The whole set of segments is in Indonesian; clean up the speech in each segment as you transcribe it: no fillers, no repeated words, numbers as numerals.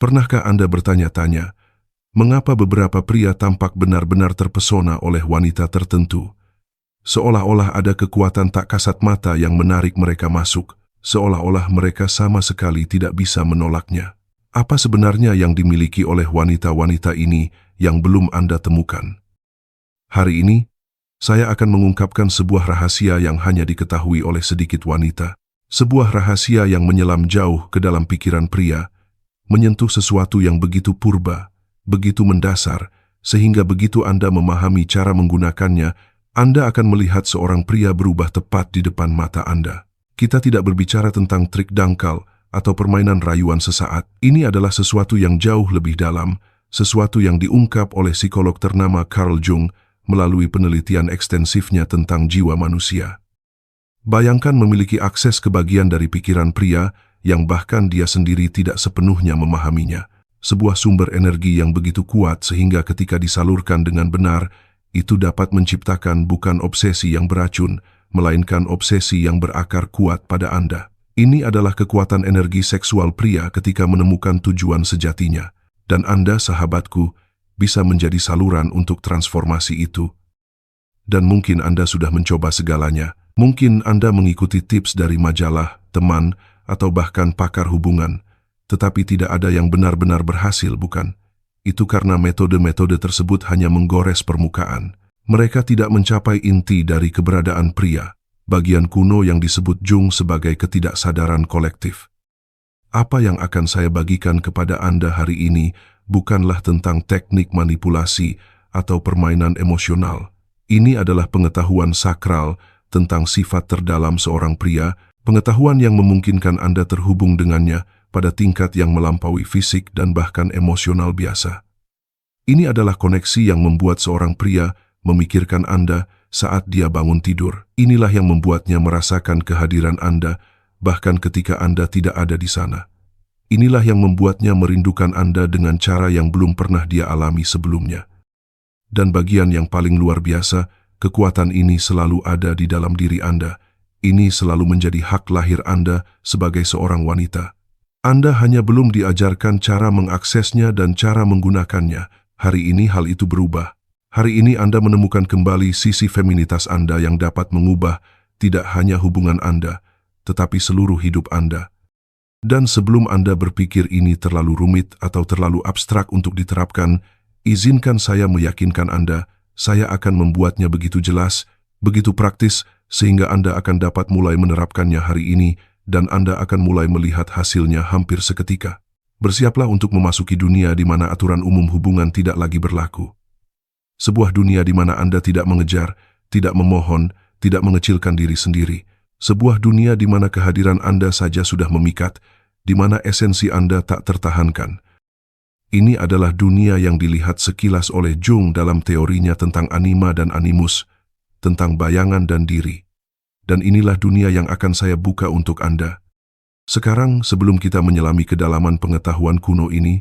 Pernahkah Anda bertanya-tanya, mengapa beberapa pria tampak benar-benar terpesona oleh wanita tertentu? Seolah-olah ada kekuatan tak kasat mata yang menarik mereka masuk, seolah-olah mereka sama sekali tidak bisa menolaknya. Apa sebenarnya yang dimiliki oleh wanita-wanita ini yang belum Anda temukan? Hari ini, saya akan mengungkapkan sebuah rahasia yang hanya diketahui oleh sedikit wanita. Sebuah rahasia yang menyelam jauh ke dalam pikiran pria, menyentuh sesuatu yang begitu purba, begitu mendasar, sehingga begitu Anda memahami cara menggunakannya, Anda akan melihat seorang pria berubah tepat di depan mata Anda. Kita tidak berbicara tentang trik dangkal atau permainan rayuan sesaat. Ini adalah sesuatu yang jauh lebih dalam, sesuatu yang diungkap oleh psikolog ternama Carl Jung melalui penelitian ekstensifnya tentang jiwa manusia. Bayangkan memiliki akses ke bagian dari pikiran pria yang bahkan dia sendiri tidak sepenuhnya memahaminya. Sebuah sumber energi yang begitu kuat sehingga ketika disalurkan dengan benar, itu dapat menciptakan bukan obsesi yang beracun, melainkan obsesi yang berakar kuat pada Anda. Ini adalah kekuatan energi seksual pria ketika menemukan tujuan sejatinya. Dan Anda, sahabatku, bisa menjadi saluran untuk transformasi itu. Dan mungkin Anda sudah mencoba segalanya. Mungkin Anda mengikuti tips dari majalah, teman, atau bahkan pakar hubungan, tetapi tidak ada yang benar-benar berhasil, bukan? Itu karena metode-metode tersebut hanya menggores permukaan. Mereka tidak mencapai inti dari keberadaan pria, bagian kuno yang disebut Jung sebagai ketidaksadaran kolektif. Apa yang akan saya bagikan kepada Anda hari ini bukanlah tentang teknik manipulasi atau permainan emosional. Ini adalah pengetahuan sakral tentang sifat terdalam seorang pria, pengetahuan yang memungkinkan Anda terhubung dengannya pada tingkat yang melampaui fisik dan bahkan emosional biasa. Ini adalah koneksi yang membuat seorang pria memikirkan Anda saat dia bangun tidur. Inilah yang membuatnya merasakan kehadiran Anda bahkan ketika Anda tidak ada di sana. Inilah yang membuatnya merindukan Anda dengan cara yang belum pernah dia alami sebelumnya. Dan bagian yang paling luar biasa, kekuatan ini selalu ada di dalam diri Anda. Ini selalu menjadi hak lahir Anda sebagai seorang wanita. Anda hanya belum diajarkan cara mengaksesnya dan cara menggunakannya. Hari ini hal itu berubah. Hari ini Anda menemukan kembali sisi feminitas Anda yang dapat mengubah tidak hanya hubungan Anda, tetapi seluruh hidup Anda. Dan sebelum Anda berpikir ini terlalu rumit atau terlalu abstrak untuk diterapkan, izinkan saya meyakinkan Anda, saya akan membuatnya begitu jelas, begitu praktis, sehingga Anda akan dapat mulai menerapkannya hari ini dan Anda akan mulai melihat hasilnya hampir seketika. Bersiaplah untuk memasuki dunia di mana aturan umum hubungan tidak lagi berlaku. Sebuah dunia di mana Anda tidak mengejar, tidak memohon, tidak mengecilkan diri sendiri. Sebuah dunia di mana kehadiran Anda saja sudah memikat, di mana esensi Anda tak tertahankan. Ini adalah dunia yang dilihat sekilas oleh Jung dalam teorinya tentang anima dan animus, tentang bayangan dan diri. Dan inilah dunia yang akan saya buka untuk Anda. Sekarang, sebelum kita menyelami kedalaman pengetahuan kuno ini,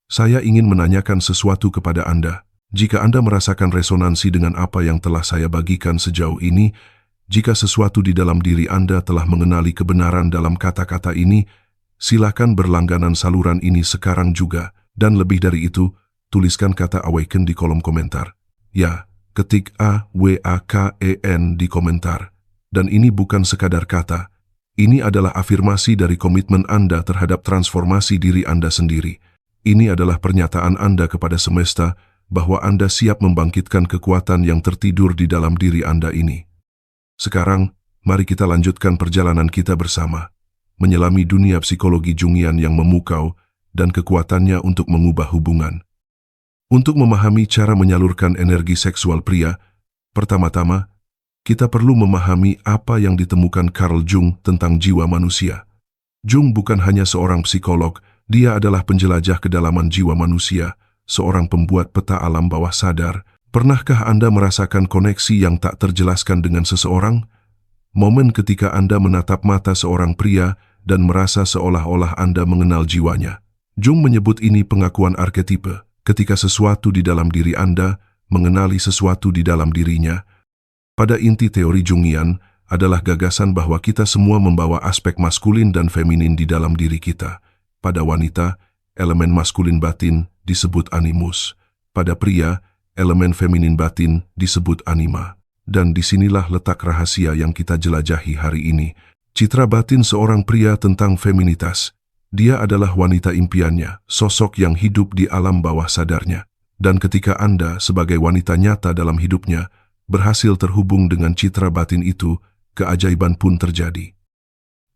saya ingin menanyakan sesuatu kepada Anda. Jika Anda merasakan resonansi dengan apa yang telah saya bagikan sejauh ini, jika sesuatu di dalam diri Anda telah mengenali kebenaran dalam kata-kata ini, silakan berlangganan saluran ini sekarang juga. Dan lebih dari itu, tuliskan kata awaken di kolom komentar. Ya, ketik AWAKEN di komentar. Dan ini bukan sekadar kata. Ini adalah afirmasi dari komitmen Anda terhadap transformasi diri Anda sendiri. Ini adalah pernyataan Anda kepada semesta bahwa Anda siap membangkitkan kekuatan yang tertidur di dalam diri Anda ini. Sekarang, mari kita lanjutkan perjalanan kita bersama, menyelami dunia psikologi Jungian yang memukau dan kekuatannya untuk mengubah hubungan. Untuk memahami cara menyalurkan energi seksual pria, pertama-tama, kita perlu memahami apa yang ditemukan Carl Jung tentang jiwa manusia. Jung bukan hanya seorang psikolog, dia adalah penjelajah kedalaman jiwa manusia, seorang pembuat peta alam bawah sadar. Pernahkah Anda merasakan koneksi yang tak terjelaskan dengan seseorang? Momen ketika Anda menatap mata seorang pria dan merasa seolah-olah Anda mengenal jiwanya. Jung menyebut ini pengakuan arketipe, ketika sesuatu di dalam diri Anda mengenali sesuatu di dalam dirinya. Pada inti teori Jungian adalah gagasan bahwa kita semua membawa aspek maskulin dan feminin di dalam diri kita. Pada wanita, elemen maskulin batin disebut animus. Pada pria, elemen feminin batin disebut anima. Dan disinilah letak rahasia yang kita jelajahi hari ini. Citra batin seorang pria tentang feminitas. Dia adalah wanita impiannya, sosok yang hidup di alam bawah sadarnya. Dan ketika Anda sebagai wanita nyata dalam hidupnya berhasil terhubung dengan citra batin itu, keajaiban pun terjadi.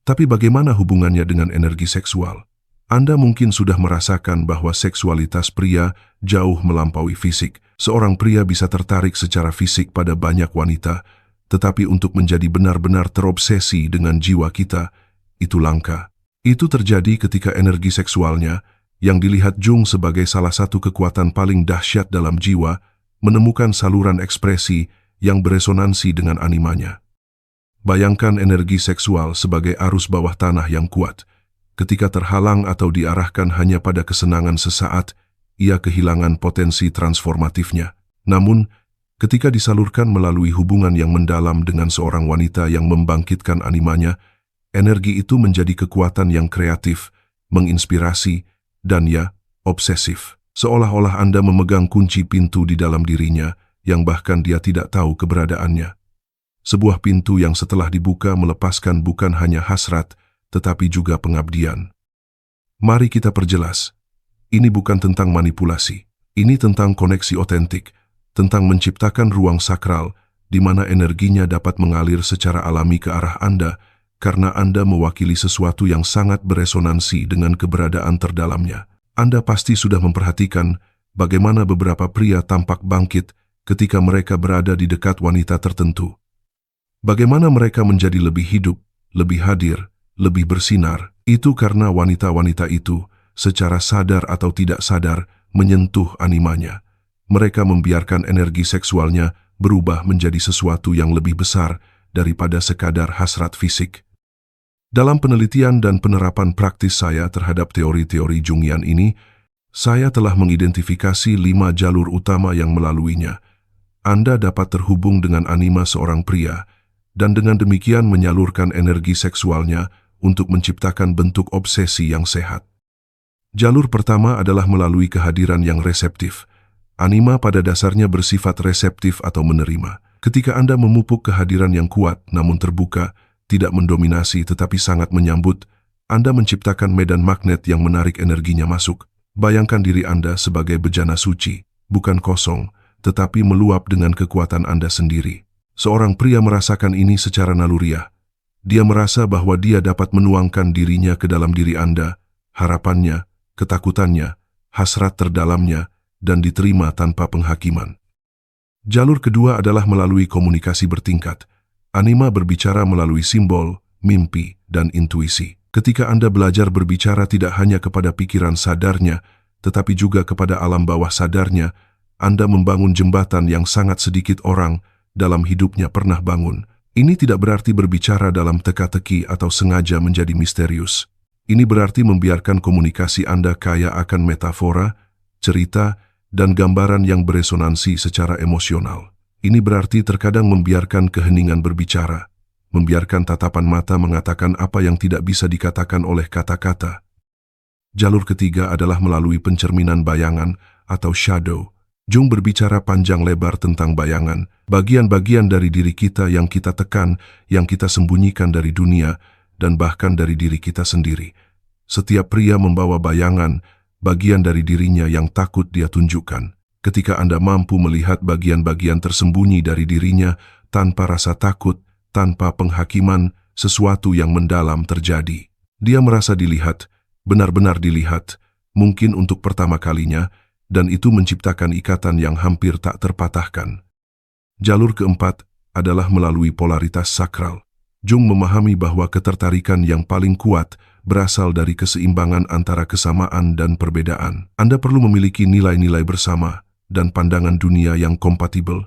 Tapi bagaimana hubungannya dengan energi seksual? Anda mungkin sudah merasakan bahwa seksualitas pria jauh melampaui fisik. Seorang pria bisa tertarik secara fisik pada banyak wanita, tetapi untuk menjadi benar-benar terobsesi dengan jiwa kita, itu langka. Itu terjadi ketika energi seksualnya, yang dilihat Jung sebagai salah satu kekuatan paling dahsyat dalam jiwa, menemukan saluran ekspresi yang beresonansi dengan animanya. Bayangkan energi seksual sebagai arus bawah tanah yang kuat. Ketika terhalang atau diarahkan hanya pada kesenangan sesaat, ia kehilangan potensi transformatifnya. Namun, ketika disalurkan melalui hubungan yang mendalam dengan seorang wanita yang membangkitkan animanya, energi itu menjadi kekuatan yang kreatif, menginspirasi, dan obsesif. Seolah-olah Anda memegang kunci pintu di dalam dirinya, yang bahkan dia tidak tahu keberadaannya. Sebuah pintu yang setelah dibuka melepaskan bukan hanya hasrat, tetapi juga pengabdian. Mari kita perjelas. Ini bukan tentang manipulasi. Ini tentang koneksi otentik, tentang menciptakan ruang sakral di mana energinya dapat mengalir secara alami ke arah Anda karena Anda mewakili sesuatu yang sangat beresonansi dengan keberadaan terdalamnya. Anda pasti sudah memperhatikan bagaimana beberapa pria tampak bangkit ketika mereka berada di dekat wanita tertentu. Bagaimana mereka menjadi lebih hidup, lebih hadir, lebih bersinar, itu karena wanita-wanita itu, secara sadar atau tidak sadar, menyentuh animanya. Mereka membiarkan energi seksualnya berubah menjadi sesuatu yang lebih besar daripada sekadar hasrat fisik. Dalam penelitian dan penerapan praktis saya terhadap teori-teori Jungian ini, saya telah mengidentifikasi 5 jalur utama yang melaluinya. Anda dapat terhubung dengan anima seorang pria, dan dengan demikian menyalurkan energi seksualnya untuk menciptakan bentuk obsesi yang sehat. Jalur pertama adalah melalui kehadiran yang reseptif. Anima pada dasarnya bersifat reseptif atau menerima. Ketika Anda memupuk kehadiran yang kuat namun terbuka, tidak mendominasi tetapi sangat menyambut, Anda menciptakan medan magnet yang menarik energinya masuk. Bayangkan diri Anda sebagai bejana suci, bukan kosong, tetapi meluap dengan kekuatan Anda sendiri. Seorang pria merasakan ini secara naluriah. Dia merasa bahwa dia dapat menuangkan dirinya ke dalam diri Anda, harapannya, ketakutannya, hasrat terdalamnya, dan diterima tanpa penghakiman. Jalur kedua adalah melalui komunikasi bertingkat. Anima berbicara melalui simbol, mimpi, dan intuisi. Ketika Anda belajar berbicara tidak hanya kepada pikiran sadarnya, tetapi juga kepada alam bawah sadarnya, Anda membangun jembatan yang sangat sedikit orang dalam hidupnya pernah bangun. Ini tidak berarti berbicara dalam teka-teki atau sengaja menjadi misterius. Ini berarti membiarkan komunikasi Anda kaya akan metafora, cerita, dan gambaran yang beresonansi secara emosional. Ini berarti terkadang membiarkan keheningan berbicara, membiarkan tatapan mata mengatakan apa yang tidak bisa dikatakan oleh kata-kata. Jalur ketiga adalah melalui pencerminan bayangan atau shadow. Jung berbicara panjang lebar tentang bayangan, bagian-bagian dari diri kita yang kita tekan, yang kita sembunyikan dari dunia, dan bahkan dari diri kita sendiri. Setiap pria membawa bayangan, bagian dari dirinya yang takut dia tunjukkan. Ketika Anda mampu melihat bagian-bagian tersembunyi dari dirinya, tanpa rasa takut, tanpa penghakiman, sesuatu yang mendalam terjadi. Dia merasa dilihat, benar-benar dilihat, mungkin untuk pertama kalinya, dan itu menciptakan ikatan yang hampir tak terpatahkan. Jalur keempat adalah melalui polaritas sakral. Jung memahami bahwa ketertarikan yang paling kuat berasal dari keseimbangan antara kesamaan dan perbedaan. Anda perlu memiliki nilai-nilai bersama dan pandangan dunia yang kompatibel.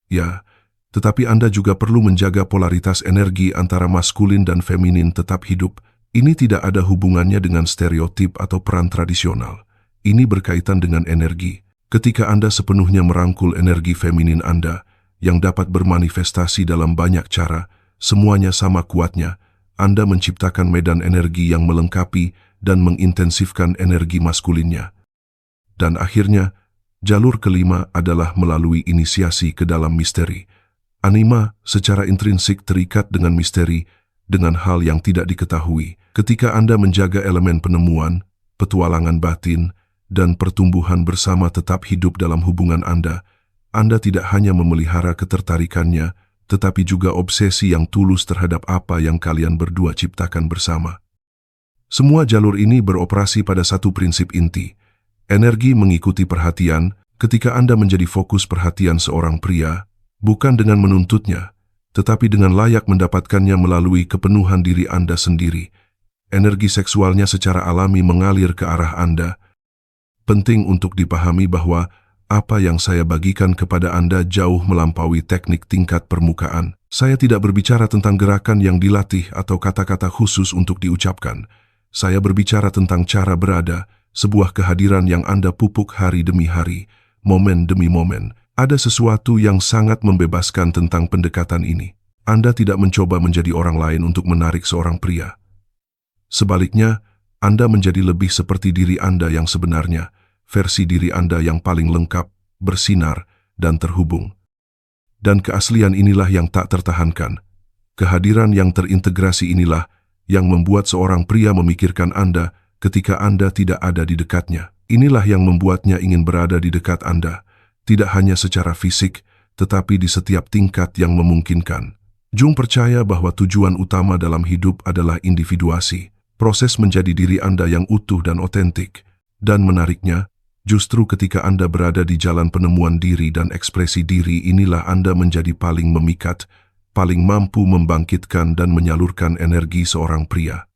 Ya, tetapi Anda juga perlu menjaga polaritas energi antara maskulin dan feminin tetap hidup. Ini tidak ada hubungannya dengan stereotip atau peran tradisional. Ini berkaitan dengan energi. Ketika Anda sepenuhnya merangkul energi feminin Anda, yang dapat bermanifestasi dalam banyak cara, semuanya sama kuatnya, Anda menciptakan medan energi yang melengkapi dan mengintensifkan energi maskulinnya. Dan akhirnya, jalur kelima adalah melalui inisiasi ke dalam misteri. Anima secara intrinsik terikat dengan misteri, dengan hal yang tidak diketahui. Ketika Anda menjaga elemen penemuan, petualangan batin, dan pertumbuhan bersama tetap hidup dalam hubungan Anda tidak hanya memelihara ketertarikannya, tetapi juga obsesi yang tulus terhadap apa yang kalian berdua ciptakan bersama. Semua jalur ini beroperasi pada satu prinsip inti. Energi mengikuti perhatian. Ketika Anda menjadi fokus perhatian seorang pria, bukan dengan menuntutnya, tetapi dengan layak mendapatkannya melalui kepenuhan diri Anda sendiri, energi seksualnya secara alami mengalir ke arah Anda. Penting untuk dipahami bahwa apa yang saya bagikan kepada Anda jauh melampaui teknik tingkat permukaan. Saya tidak berbicara tentang gerakan yang dilatih atau kata-kata khusus untuk diucapkan. Saya berbicara tentang cara berada, sebuah kehadiran yang Anda pupuk hari demi hari, momen demi momen. Ada sesuatu yang sangat membebaskan tentang pendekatan ini. Anda tidak mencoba menjadi orang lain untuk menarik seorang pria. Sebaliknya, Anda menjadi lebih seperti diri Anda yang sebenarnya, versi diri Anda yang paling lengkap, bersinar, dan terhubung. Dan keaslian inilah yang tak tertahankan. Kehadiran yang terintegrasi inilah yang membuat seorang pria memikirkan Anda ketika Anda tidak ada di dekatnya. Inilah yang membuatnya ingin berada di dekat Anda, tidak hanya secara fisik, tetapi di setiap tingkat yang memungkinkan. Jung percaya bahwa tujuan utama dalam hidup adalah individuasi, proses menjadi diri Anda yang utuh dan otentik, dan menariknya, justru ketika Anda berada di jalan penemuan diri dan ekspresi diri inilah Anda menjadi paling memikat, paling mampu membangkitkan dan menyalurkan energi seorang pria.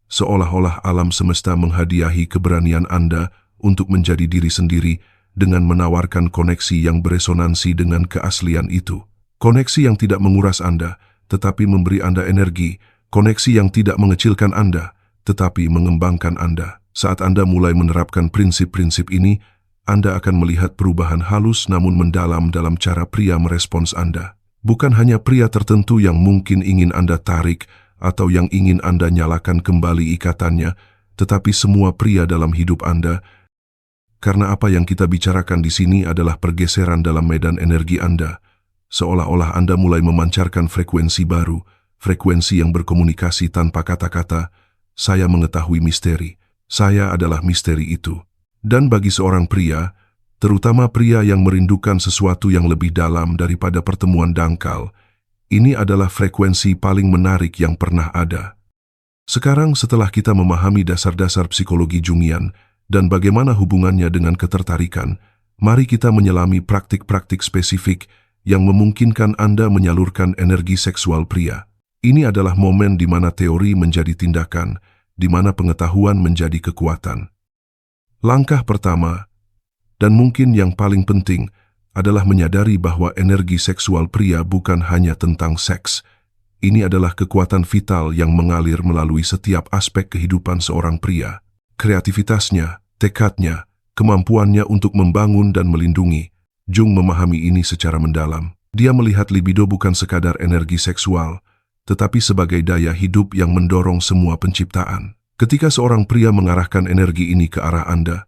Seolah-olah alam semesta menghadiahi keberanian Anda untuk menjadi diri sendiri dengan menawarkan koneksi yang beresonansi dengan keaslian itu. Koneksi yang tidak menguras Anda, tetapi memberi Anda energi. Koneksi yang tidak mengecilkan Anda, tetapi mengembangkan Anda. Saat Anda mulai menerapkan prinsip-prinsip ini, Anda akan melihat perubahan halus namun mendalam dalam cara pria merespons Anda. Bukan hanya pria tertentu yang mungkin ingin Anda tarik atau yang ingin Anda nyalakan kembali ikatannya, tetapi semua pria dalam hidup Anda. Karena apa yang kita bicarakan di sini adalah pergeseran dalam medan energi Anda. Seolah-olah Anda mulai memancarkan frekuensi baru, frekuensi yang berkomunikasi tanpa kata-kata. Saya mengetahui misteri. Saya adalah misteri itu. Dan bagi seorang pria, terutama pria yang merindukan sesuatu yang lebih dalam daripada pertemuan dangkal, ini adalah frekuensi paling menarik yang pernah ada. Sekarang setelah kita memahami dasar-dasar psikologi Jungian dan bagaimana hubungannya dengan ketertarikan, mari kita menyelami praktik-praktik spesifik yang memungkinkan Anda menyalurkan energi seksual pria. Ini adalah momen di mana teori menjadi tindakan, di mana pengetahuan menjadi kekuatan. Langkah pertama, dan mungkin yang paling penting, adalah menyadari bahwa energi seksual pria bukan hanya tentang seks. Ini adalah kekuatan vital yang mengalir melalui setiap aspek kehidupan seorang pria. Kreativitasnya, tekadnya, kemampuannya untuk membangun dan melindungi. Jung memahami ini secara mendalam. Dia melihat libido bukan sekadar energi seksual, tetapi sebagai daya hidup yang mendorong semua penciptaan. Ketika seorang pria mengarahkan energi ini ke arah Anda,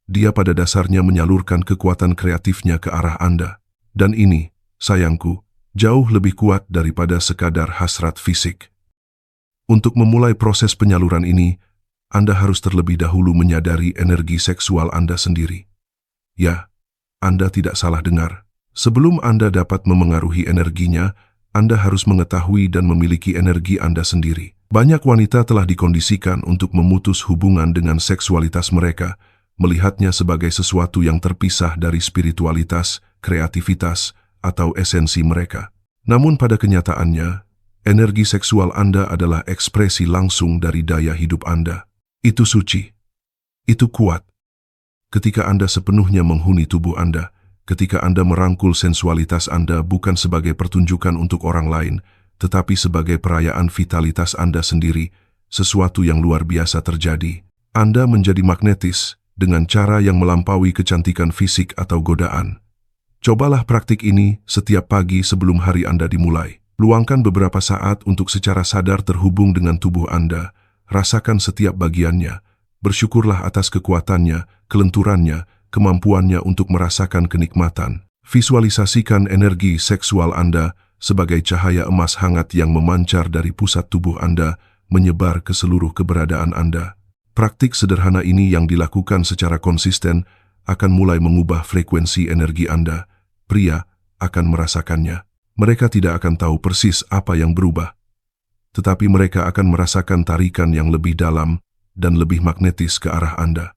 dia pada dasarnya menyalurkan kekuatan kreatifnya ke arah Anda. Dan ini, sayangku, jauh lebih kuat daripada sekadar hasrat fisik. Untuk memulai proses penyaluran ini, Anda harus terlebih dahulu menyadari energi seksual Anda sendiri. Ya, Anda tidak salah dengar. Sebelum Anda dapat memengaruhi energinya, Anda harus mengetahui dan memiliki energi Anda sendiri. Banyak wanita telah dikondisikan untuk memutus hubungan dengan seksualitas mereka, melihatnya sebagai sesuatu yang terpisah dari spiritualitas, kreativitas, atau esensi mereka. Namun pada kenyataannya, energi seksual Anda adalah ekspresi langsung dari daya hidup Anda. Itu suci. Itu kuat. Ketika Anda sepenuhnya menghuni tubuh Anda, ketika Anda merangkul sensualitas Anda bukan sebagai pertunjukan untuk orang lain, tetapi sebagai perayaan vitalitas Anda sendiri, sesuatu yang luar biasa terjadi. Anda menjadi magnetis dengan cara yang melampaui kecantikan fisik atau godaan. Cobalah praktik ini setiap pagi sebelum hari Anda dimulai. Luangkan beberapa saat untuk secara sadar terhubung dengan tubuh Anda, rasakan setiap bagiannya. Bersyukurlah atas kekuatannya, kelenturannya, kemampuannya untuk merasakan kenikmatan. Visualisasikan energi seksual Anda sebagai cahaya emas hangat yang memancar dari pusat tubuh Anda, menyebar ke seluruh keberadaan Anda. Praktik sederhana ini yang dilakukan secara konsisten akan mulai mengubah frekuensi energi Anda. Pria akan merasakannya. Mereka tidak akan tahu persis apa yang berubah, tetapi mereka akan merasakan tarikan yang lebih dalam dan lebih magnetis ke arah Anda.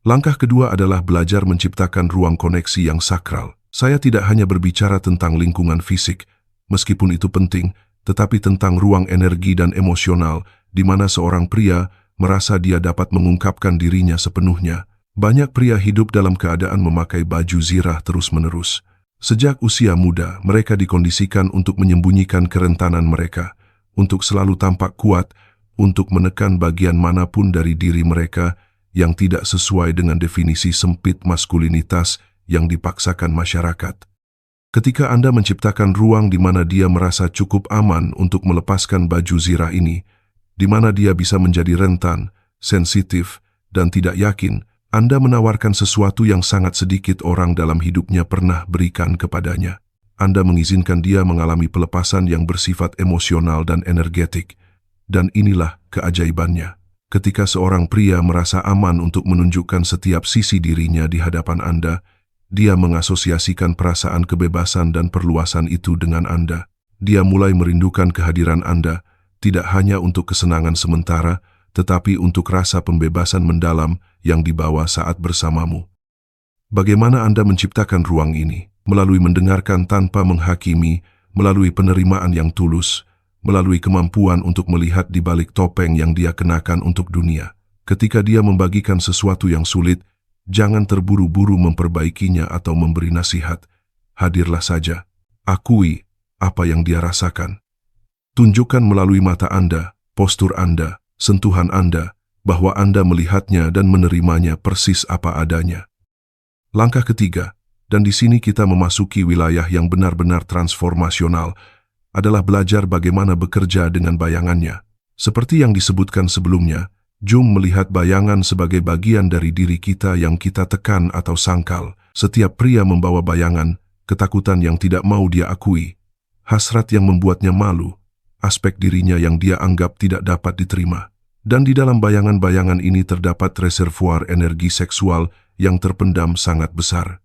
Langkah kedua adalah belajar menciptakan ruang koneksi yang sakral. Saya tidak hanya berbicara tentang lingkungan fisik, meskipun itu penting, tetapi tentang ruang energi dan emosional, di mana seorang pria merasa dia dapat mengungkapkan dirinya sepenuhnya. Banyak pria hidup dalam keadaan memakai baju zirah terus-menerus. Sejak usia muda, mereka dikondisikan untuk menyembunyikan kerentanan mereka, untuk selalu tampak kuat, untuk menekan bagian manapun dari diri mereka yang tidak sesuai dengan definisi sempit maskulinitas yang dipaksakan masyarakat. Ketika Anda menciptakan ruang di mana dia merasa cukup aman untuk melepaskan baju zirah ini, di mana dia bisa menjadi rentan, sensitif, dan tidak yakin, Anda menawarkan sesuatu yang sangat sedikit orang dalam hidupnya pernah berikan kepadanya. Anda mengizinkan dia mengalami pelepasan yang bersifat emosional dan energetik. Dan inilah keajaibannya. Ketika seorang pria merasa aman untuk menunjukkan setiap sisi dirinya di hadapan Anda, dia mengasosiasikan perasaan kebebasan dan perluasan itu dengan Anda. Dia mulai merindukan kehadiran Anda, tidak hanya untuk kesenangan sementara, tetapi untuk rasa pembebasan mendalam yang dibawa saat bersamamu. Bagaimana Anda menciptakan ruang ini? Melalui mendengarkan tanpa menghakimi, melalui penerimaan yang tulus, melalui kemampuan untuk melihat di balik topeng yang dia kenakan untuk dunia. Ketika dia membagikan sesuatu yang sulit, jangan terburu-buru memperbaikinya atau memberi nasihat. Hadirlah saja. Akui apa yang dia rasakan. Tunjukkan melalui mata Anda, postur Anda, sentuhan Anda, bahwa Anda melihatnya dan menerimanya persis apa adanya. Langkah ketiga, dan di sini kita memasuki wilayah yang benar-benar transformasional, adalah belajar bagaimana bekerja dengan bayangannya. Seperti yang disebutkan sebelumnya, Jung melihat bayangan sebagai bagian dari diri kita yang kita tekan atau sangkal. Setiap pria membawa bayangan, ketakutan yang tidak mau dia akui, hasrat yang membuatnya malu, aspek dirinya yang dia anggap tidak dapat diterima. Dan di dalam bayangan-bayangan ini terdapat reservoir energi seksual yang terpendam sangat besar.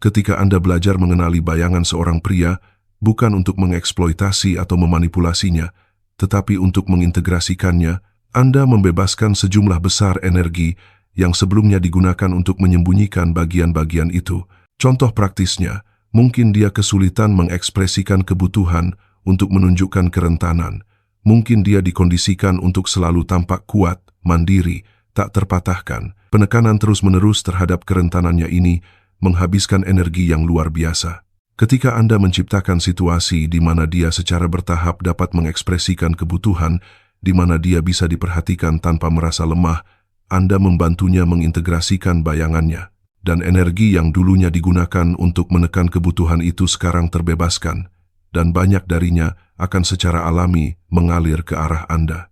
Ketika Anda belajar mengenali bayangan seorang pria, bukan untuk mengeksploitasi atau memanipulasinya, tetapi untuk mengintegrasikannya, Anda membebaskan sejumlah besar energi yang sebelumnya digunakan untuk menyembunyikan bagian-bagian itu. Contoh praktisnya, mungkin dia kesulitan mengekspresikan kebutuhan untuk menunjukkan kerentanan. Mungkin dia dikondisikan untuk selalu tampak kuat, mandiri, tak terpatahkan. Penekanan terus-menerus terhadap kerentanannya ini menghabiskan energi yang luar biasa. Ketika Anda menciptakan situasi di mana dia secara bertahap dapat mengekspresikan kebutuhan, di mana dia bisa diperhatikan tanpa merasa lemah, Anda membantunya mengintegrasikan bayangannya. Dan energi yang dulunya digunakan untuk menekan kebutuhan itu sekarang terbebaskan, dan banyak darinya akan secara alami mengalir ke arah Anda.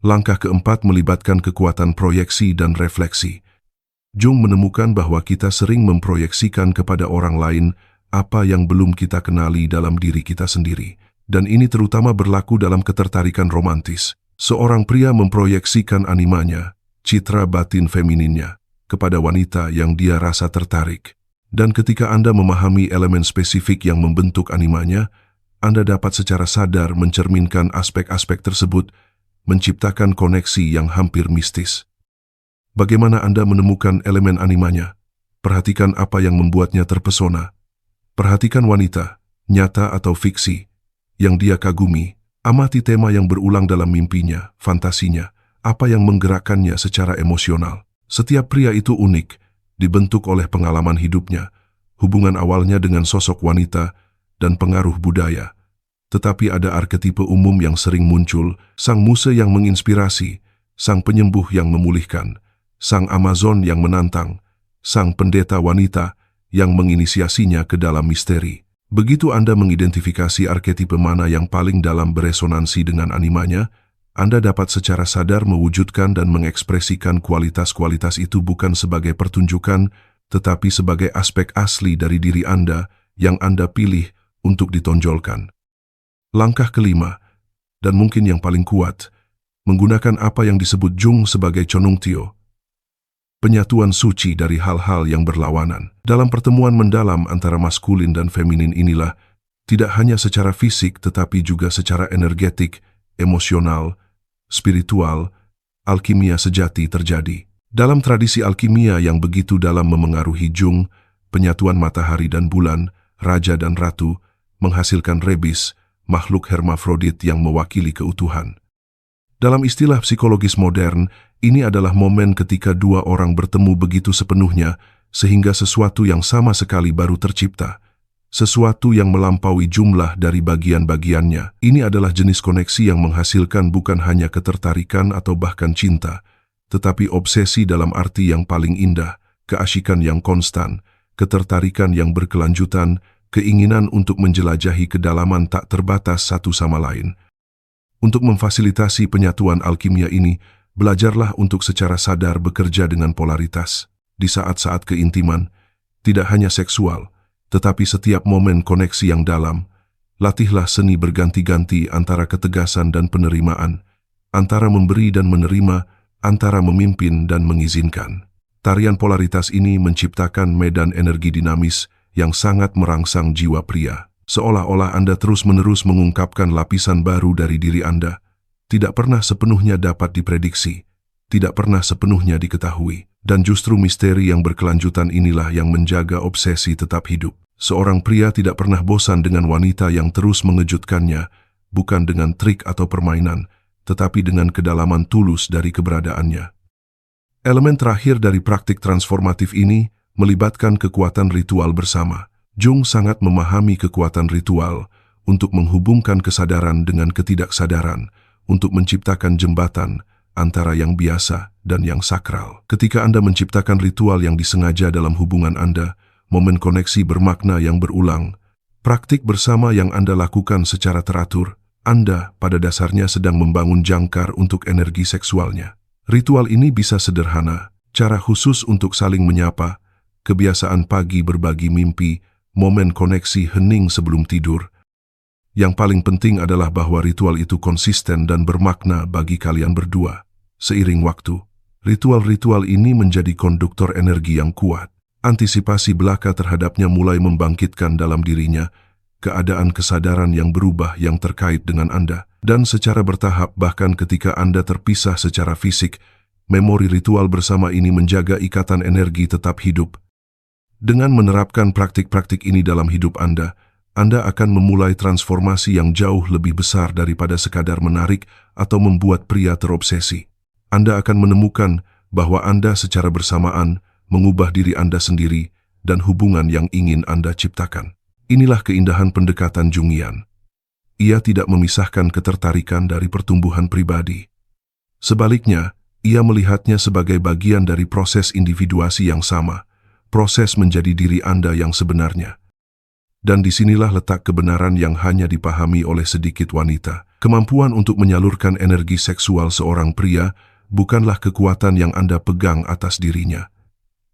Langkah keempat melibatkan kekuatan proyeksi dan refleksi. Jung menemukan bahwa kita sering memproyeksikan kepada orang lain apa yang belum kita kenali dalam diri kita sendiri. Dan ini terutama berlaku dalam ketertarikan romantis. Seorang pria memproyeksikan animanya, citra batin femininnya, kepada wanita yang dia rasa tertarik. Dan ketika Anda memahami elemen spesifik yang membentuk animanya, Anda dapat secara sadar mencerminkan aspek-aspek tersebut, menciptakan koneksi yang hampir mistis. Bagaimana Anda menemukan elemen animanya? Perhatikan apa yang membuatnya terpesona. Perhatikan wanita, nyata atau fiksi, yang dia kagumi. Amati tema yang berulang dalam mimpinya, fantasinya, apa yang menggerakkannya secara emosional. Setiap pria itu unik, dibentuk oleh pengalaman hidupnya, hubungan awalnya dengan sosok wanita, dan pengaruh budaya. Tetapi ada arketipe umum yang sering muncul, sang muse yang menginspirasi, sang penyembuh yang memulihkan, sang Amazon yang menantang, sang pendeta wanita yang menginisiasinya ke dalam misteri. Begitu Anda mengidentifikasi arketipe mana yang paling dalam beresonansi dengan animanya, Anda dapat secara sadar mewujudkan dan mengekspresikan kualitas-kualitas itu bukan sebagai pertunjukan, tetapi sebagai aspek asli dari diri Anda yang Anda pilih untuk ditonjolkan. Langkah kelima, dan mungkin yang paling kuat, menggunakan apa yang disebut Jung sebagai Chonungtyo, penyatuan suci dari hal-hal yang berlawanan. Dalam pertemuan mendalam antara maskulin dan feminin inilah, tidak hanya secara fisik tetapi juga secara energetik, emosional, spiritual, alkimia sejati terjadi. Dalam tradisi alkimia yang begitu dalam memengaruhi Jung, penyatuan matahari dan bulan, raja dan ratu, menghasilkan rebis, makhluk hermafrodit yang mewakili keutuhan. Dalam istilah psikologis modern, ini adalah momen ketika dua orang bertemu begitu sepenuhnya, sehingga sesuatu yang sama sekali baru tercipta. Sesuatu yang melampaui jumlah dari bagian-bagiannya. Ini adalah jenis koneksi yang menghasilkan bukan hanya ketertarikan atau bahkan cinta, tetapi obsesi dalam arti yang paling indah, keasyikan yang konstan, ketertarikan yang berkelanjutan, keinginan untuk menjelajahi kedalaman tak terbatas satu sama lain. Untuk memfasilitasi penyatuan alkimia ini, belajarlah untuk secara sadar bekerja dengan polaritas. Di saat-saat keintiman, tidak hanya seksual, tetapi setiap momen koneksi yang dalam, latihlah seni berganti-ganti antara ketegasan dan penerimaan, antara memberi dan menerima, antara memimpin dan mengizinkan. Tarian polaritas ini menciptakan medan energi dinamis yang sangat merangsang jiwa pria. Seolah-olah Anda terus-menerus mengungkapkan lapisan baru dari diri Anda, tidak pernah sepenuhnya dapat diprediksi, tidak pernah sepenuhnya diketahui. Dan justru misteri yang berkelanjutan inilah yang menjaga obsesi tetap hidup. Seorang pria tidak pernah bosan dengan wanita yang terus mengejutkannya, bukan dengan trik atau permainan, tetapi dengan kedalaman tulus dari keberadaannya. Elemen terakhir dari praktik transformatif ini melibatkan kekuatan ritual bersama. Jung sangat memahami kekuatan ritual untuk menghubungkan kesadaran dengan ketidaksadaran, untuk menciptakan jembatan antara yang biasa dan yang sakral. Ketika Anda menciptakan ritual yang disengaja dalam hubungan Anda, momen koneksi bermakna yang berulang, praktik bersama yang Anda lakukan secara teratur, Anda pada dasarnya sedang membangun jangkar untuk energi seksualnya. Ritual ini bisa sederhana, cara khusus untuk saling menyapa, kebiasaan pagi berbagi mimpi, momen koneksi hening sebelum tidur. Yang paling penting adalah bahwa ritual itu konsisten dan bermakna bagi kalian berdua. Seiring waktu, ritual-ritual ini menjadi konduktor energi yang kuat. Antisipasi belaka terhadapnya mulai membangkitkan dalam dirinya keadaan kesadaran yang berubah yang terkait dengan Anda. Dan secara bertahap bahkan ketika Anda terpisah secara fisik, memori ritual bersama ini menjaga ikatan energi tetap hidup. Dengan menerapkan praktik-praktik ini dalam hidup Anda akan memulai transformasi yang jauh lebih besar daripada sekadar menarik atau membuat pria terobsesi. Anda akan menemukan bahwa Anda secara bersamaan mengubah diri Anda sendiri dan hubungan yang ingin Anda ciptakan. Inilah keindahan pendekatan Jungian. Ia tidak memisahkan ketertarikan dari pertumbuhan pribadi. Sebaliknya, ia melihatnya sebagai bagian dari proses individuasi yang sama, proses menjadi diri Anda yang sebenarnya. Dan disinilah letak kebenaran yang hanya dipahami oleh sedikit wanita. Kemampuan untuk menyalurkan energi seksual seorang pria bukanlah kekuatan yang Anda pegang atas dirinya.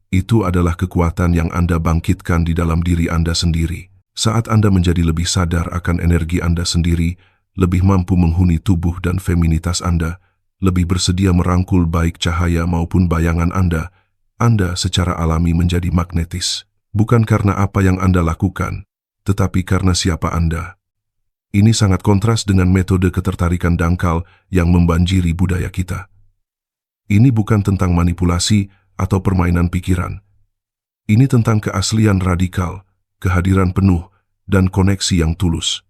Itu adalah kekuatan yang Anda bangkitkan di dalam diri Anda sendiri. Saat Anda menjadi lebih sadar akan energi Anda sendiri, lebih mampu menghuni tubuh dan feminitas Anda, lebih bersedia merangkul baik cahaya maupun bayangan Anda secara alami menjadi magnetis. Bukan karena apa yang Anda lakukan, tetapi karena siapa Anda. Ini sangat kontras dengan metode ketertarikan dangkal yang membanjiri budaya kita. Ini bukan tentang manipulasi atau permainan pikiran. Ini tentang keaslian radikal, kehadiran penuh, dan koneksi yang tulus.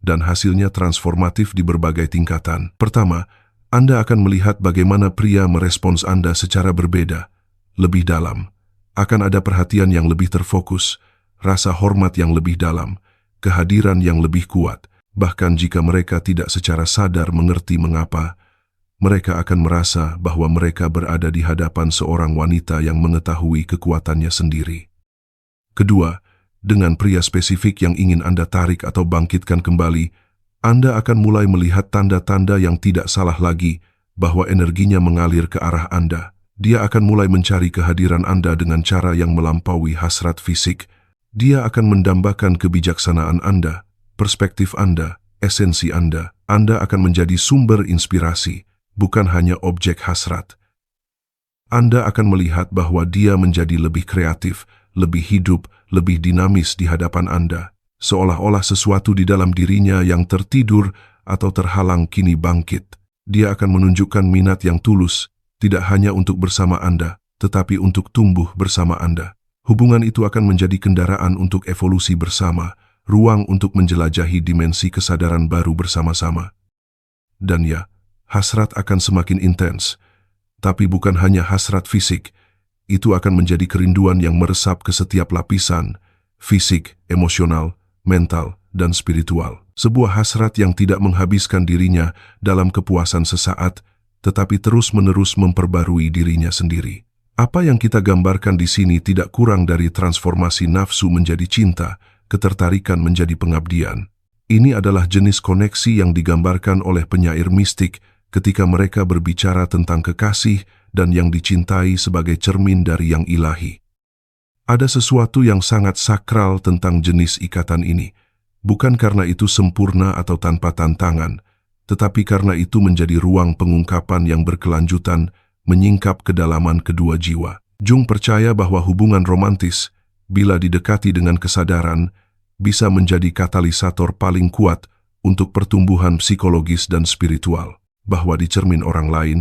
Dan hasilnya transformatif di berbagai tingkatan. Pertama, Anda akan melihat bagaimana pria merespons Anda secara berbeda, lebih dalam. Akan ada perhatian yang lebih terfokus, rasa hormat yang lebih dalam, kehadiran yang lebih kuat. Bahkan jika mereka tidak secara sadar mengerti mengapa, mereka akan merasa bahwa mereka berada di hadapan seorang wanita yang mengetahui kekuatannya sendiri. Kedua, dengan pria spesifik yang ingin Anda tarik atau bangkitkan kembali, Anda akan mulai melihat tanda-tanda yang tidak salah lagi bahwa energinya mengalir ke arah Anda. Dia akan mulai mencari kehadiran Anda dengan cara yang melampaui hasrat fisik. Dia akan mendambakan kebijaksanaan Anda, perspektif Anda, esensi Anda. Anda akan menjadi sumber inspirasi, bukan hanya objek hasrat. Anda akan melihat bahwa dia menjadi lebih kreatif, lebih hidup, lebih dinamis di hadapan Anda. Seolah-olah sesuatu di dalam dirinya yang tertidur atau terhalang kini bangkit. Dia akan menunjukkan minat yang tulus, tidak hanya untuk bersama Anda, tetapi untuk tumbuh bersama Anda. Hubungan itu akan menjadi kendaraan untuk evolusi bersama, ruang untuk menjelajahi dimensi kesadaran baru bersama-sama. Dan ya, hasrat akan semakin intens, tapi bukan hanya hasrat fisik, itu akan menjadi kerinduan yang meresap ke setiap lapisan, fisik, emosional, mental, dan spiritual. Sebuah hasrat yang tidak menghabiskan dirinya dalam kepuasan sesaat, tetapi terus-menerus memperbarui dirinya sendiri. Apa yang kita gambarkan di sini tidak kurang dari transformasi nafsu menjadi cinta, ketertarikan menjadi pengabdian. Ini adalah jenis koneksi yang digambarkan oleh penyair mistik ketika mereka berbicara tentang kekasih dan yang dicintai sebagai cermin dari yang ilahi. Ada sesuatu yang sangat sakral tentang jenis ikatan ini, bukan karena itu sempurna atau tanpa tantangan, tetapi karena itu menjadi ruang pengungkapan yang berkelanjutan, menyingkap kedalaman kedua jiwa. Jung percaya bahwa hubungan romantis, bila didekati dengan kesadaran, bisa menjadi katalisator paling kuat untuk pertumbuhan psikologis dan spiritual. Bahwa di cermin orang lain,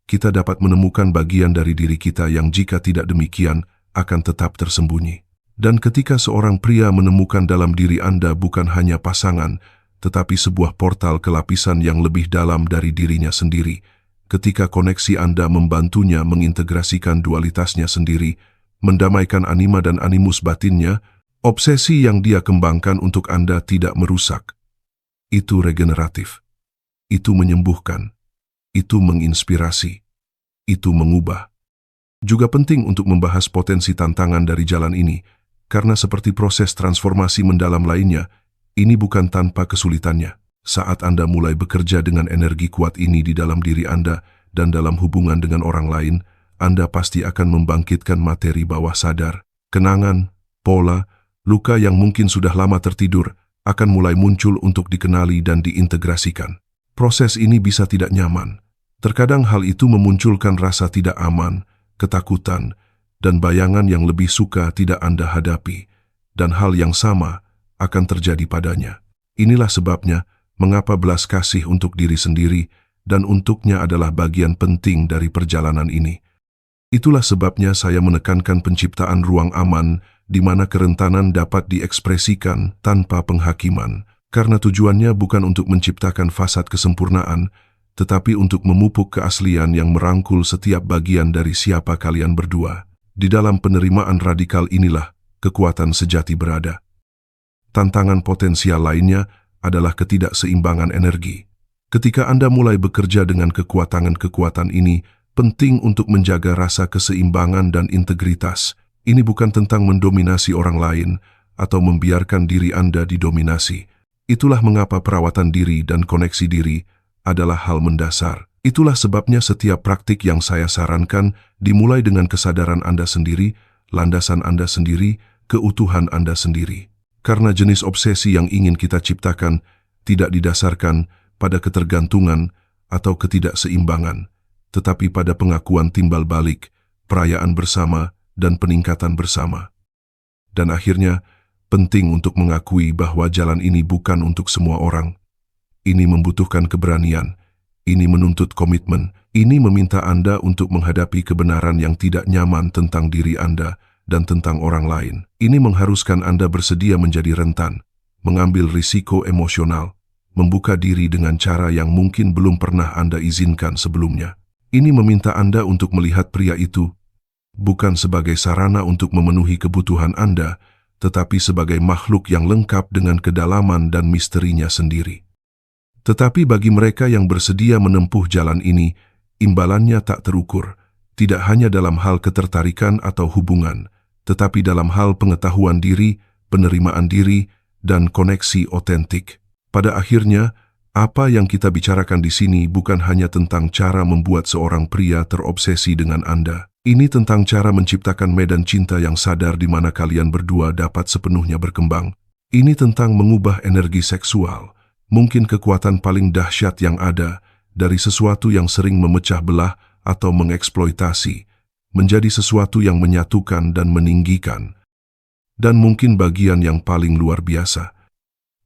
kita dapat menemukan bagian dari diri kita yang jika tidak demikian, akan tetap tersembunyi. Dan ketika seorang pria menemukan dalam diri Anda bukan hanya pasangan, tetapi sebuah portal ke lapisan yang lebih dalam dari dirinya sendiri, ketika koneksi Anda membantunya mengintegrasikan dualitasnya sendiri, mendamaikan anima dan animus batinnya, obsesi yang dia kembangkan untuk Anda tidak merusak. Itu regeneratif. Itu menyembuhkan. Itu menginspirasi. Itu mengubah. Juga penting untuk membahas potensi tantangan dari jalan ini, karena seperti proses transformasi mendalam lainnya, ini bukan tanpa kesulitannya. Saat Anda mulai bekerja dengan energi kuat ini di dalam diri Anda dan dalam hubungan dengan orang lain, Anda pasti akan membangkitkan materi bawah sadar. Kenangan, pola, luka yang mungkin sudah lama tertidur akan mulai muncul untuk dikenali dan diintegrasikan. Proses ini bisa tidak nyaman. Terkadang hal itu memunculkan rasa tidak aman, ketakutan, dan bayangan yang lebih suka tidak Anda hadapi, dan hal yang sama akan terjadi padanya. Inilah sebabnya mengapa belas kasih untuk diri sendiri dan untuknya adalah bagian penting dari perjalanan ini. Itulah sebabnya saya menekankan penciptaan ruang aman di mana kerentanan dapat diekspresikan tanpa penghakiman, karena tujuannya bukan untuk menciptakan fasad kesempurnaan, tetapi untuk memupuk keaslian yang merangkul setiap bagian dari siapa kalian berdua. Di dalam penerimaan radikal inilah kekuatan sejati berada. Tantangan potensial lainnya adalah ketidakseimbangan energi. Ketika Anda mulai bekerja dengan kekuatan-kekuatan ini, penting untuk menjaga rasa keseimbangan dan integritas. Ini bukan tentang mendominasi orang lain atau membiarkan diri Anda didominasi. Itulah mengapa perawatan diri dan koneksi diri adalah hal mendasar. Itulah sebabnya setiap praktik yang saya sarankan dimulai dengan kesadaran Anda sendiri, landasan Anda sendiri, keutuhan Anda sendiri. Karena jenis obsesi yang ingin kita ciptakan tidak didasarkan pada ketergantungan atau ketidakseimbangan, tetapi pada pengakuan timbal balik, perayaan bersama, dan peningkatan bersama. Dan akhirnya, penting untuk mengakui bahwa jalan ini bukan untuk semua orang. Ini membutuhkan keberanian, ini menuntut komitmen, ini meminta Anda untuk menghadapi kebenaran yang tidak nyaman tentang diri Anda dan tentang orang lain. Ini mengharuskan Anda bersedia menjadi rentan, mengambil risiko emosional, membuka diri dengan cara yang mungkin belum pernah Anda izinkan sebelumnya. Ini meminta Anda untuk melihat pria itu, bukan sebagai sarana untuk memenuhi kebutuhan Anda, tetapi sebagai makhluk yang lengkap dengan kedalaman dan misterinya sendiri. Tetapi bagi mereka yang bersedia menempuh jalan ini, imbalannya tak terukur, tidak hanya dalam hal ketertarikan atau hubungan, tetapi dalam hal pengetahuan diri, penerimaan diri, dan koneksi otentik. Pada akhirnya, Apa yang kita bicarakan di sini bukan hanya tentang cara membuat seorang pria terobsesi dengan Anda. Ini tentang cara menciptakan medan cinta yang sadar di mana kalian berdua dapat sepenuhnya berkembang. Ini tentang mengubah energi seksual, mungkin kekuatan paling dahsyat yang ada, dari sesuatu yang sering memecah belah atau mengeksploitasi, menjadi sesuatu yang menyatukan dan meninggikan. Dan mungkin bagian yang paling luar biasa.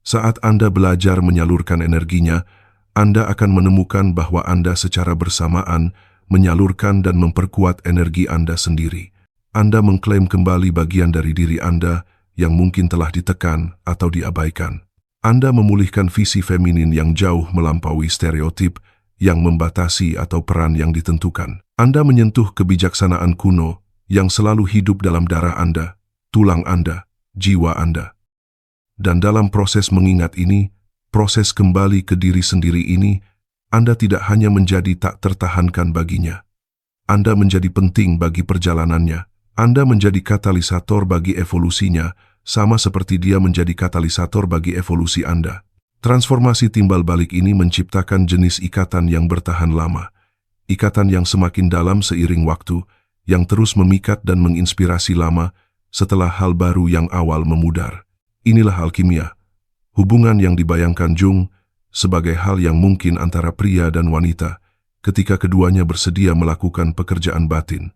Saat Anda belajar menyalurkan energinya, Anda akan menemukan bahwa Anda secara bersamaan menyalurkan dan memperkuat energi Anda sendiri. Anda mengklaim kembali bagian dari diri Anda yang mungkin telah ditekan atau diabaikan. Anda memulihkan visi feminin yang jauh melampaui stereotip yang membatasi atau peran yang ditentukan. Anda menyentuh kebijaksanaan kuno yang selalu hidup dalam darah Anda, tulang Anda, jiwa Anda. Dan dalam proses mengingat ini, proses kembali ke diri sendiri ini, Anda tidak hanya menjadi tak tertahankan baginya. Anda menjadi penting bagi perjalanannya. Anda menjadi katalisator bagi evolusinya, sama seperti dia menjadi katalisator bagi evolusi Anda. Transformasi timbal balik ini menciptakan jenis ikatan yang bertahan lama. Ikatan yang semakin dalam seiring waktu, yang terus memikat dan menginspirasi lama setelah hal baru yang awal memudar. Inilah alkimia, hubungan yang dibayangkan Jung sebagai hal yang mungkin antara pria dan wanita ketika keduanya bersedia melakukan pekerjaan batin.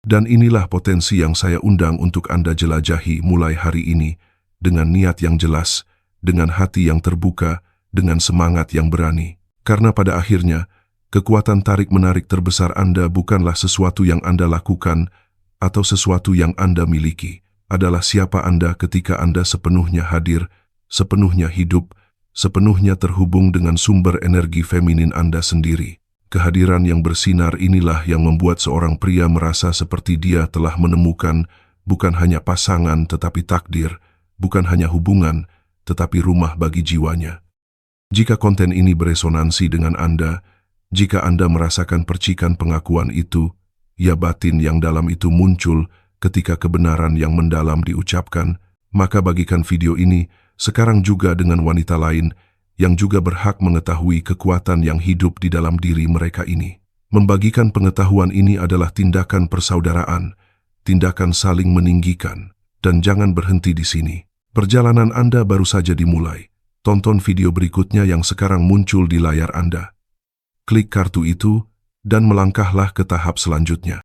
Dan inilah potensi yang saya undang untuk Anda jelajahi mulai hari ini dengan niat yang jelas, dengan hati yang terbuka, dengan semangat yang berani. Karena pada akhirnya, kekuatan tarik-menarik terbesar Anda bukanlah sesuatu yang Anda lakukan atau sesuatu yang Anda miliki, adalah siapa Anda ketika Anda sepenuhnya hadir, sepenuhnya hidup, sepenuhnya terhubung dengan sumber energi feminin Anda sendiri. Kehadiran yang bersinar inilah yang membuat seorang pria merasa seperti dia telah menemukan bukan hanya pasangan tetapi takdir, bukan hanya hubungan tetapi rumah bagi jiwanya. Jika konten ini beresonansi dengan Anda, jika Anda merasakan percikan pengakuan itu, ya batin yang dalam itu muncul ketika kebenaran yang mendalam diucapkan, maka bagikan video ini sekarang juga dengan wanita lain yang juga berhak mengetahui kekuatan yang hidup di dalam diri mereka ini. Membagikan pengetahuan ini adalah tindakan persaudaraan, tindakan saling meninggikan, dan jangan berhenti di sini. Perjalanan Anda baru saja dimulai. Tonton video berikutnya yang sekarang muncul di layar Anda. Klik kartu itu, dan melangkahlah ke tahap selanjutnya.